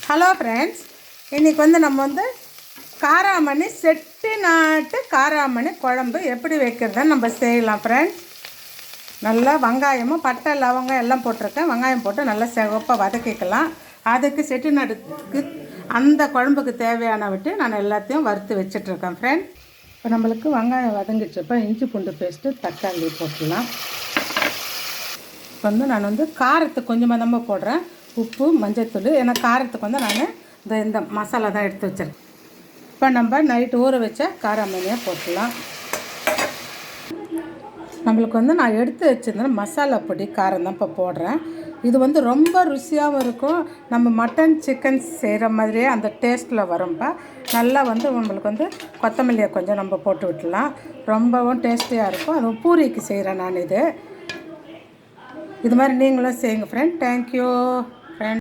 Hello friends, இன்றைக்கி நம்ம காராமணி செட்டிநாட்டு காராமணி குழம்பு எப்படி வைக்கிறதுன்னு நம்ம செய்யலாம் ஃப்ரெண்ட்ஸ். நல்லா வெங்காயமும் பட்டை லவங்கம் எல்லாம் போட்டிருக்கேன். வெங்காயம் போட்டு நல்லா சிவப்பாக வதக்கிக்கலாம். அதுக்கு செட்டிநாட்டுக்கு அந்த குழம்புக்கு தேவையான விட்டு நான் எல்லாத்தையும் வறுத்து வச்சிட்ருக்கேன் ஃப்ரெண்ட்ஸ். இப்போ நம்மளுக்கு வெங்காயம் வதங்கிச்சப்போ இஞ்சி பூண்டு பேஸ்ட்டு தக்காளி போட்டுடலாம். இப்போ நான் காரத்துக்கு கொஞ்சமாக போடுறேன். உப்பு மஞ்சள்தூள், ஏன்னா காரத்துக்கு நான் இந்த மசாலா தான் எடுத்து வச்சிருக்கேன். இப்போ நம்ம நைட்டு ஊற வச்ச காராமணியாக போட்டுடலாம். நம்மளுக்கு நான் எடுத்து வச்சுருந்தேன் மசாலா பொடி காரம் தான் இப்போ போடுறேன். இது ரொம்ப ருசியாகவும் இருக்கும். நம்ம மட்டன் சிக்கன் செய்கிற மாதிரியே அந்த டேஸ்ட்டில் வரும்பா. நல்லா நம்மளுக்கு கொத்தமல்லியை கொஞ்சம் நம்ம போட்டு விட்டுலாம். ரொம்பவும் டேஸ்டியாக இருக்கும். அதுவும் பூரிக்கு செய்கிறேன் நான். இது மாதிரி நீங்களும் செய்யுங்க ஃப்ரெண்ட். தேங்க்யூ.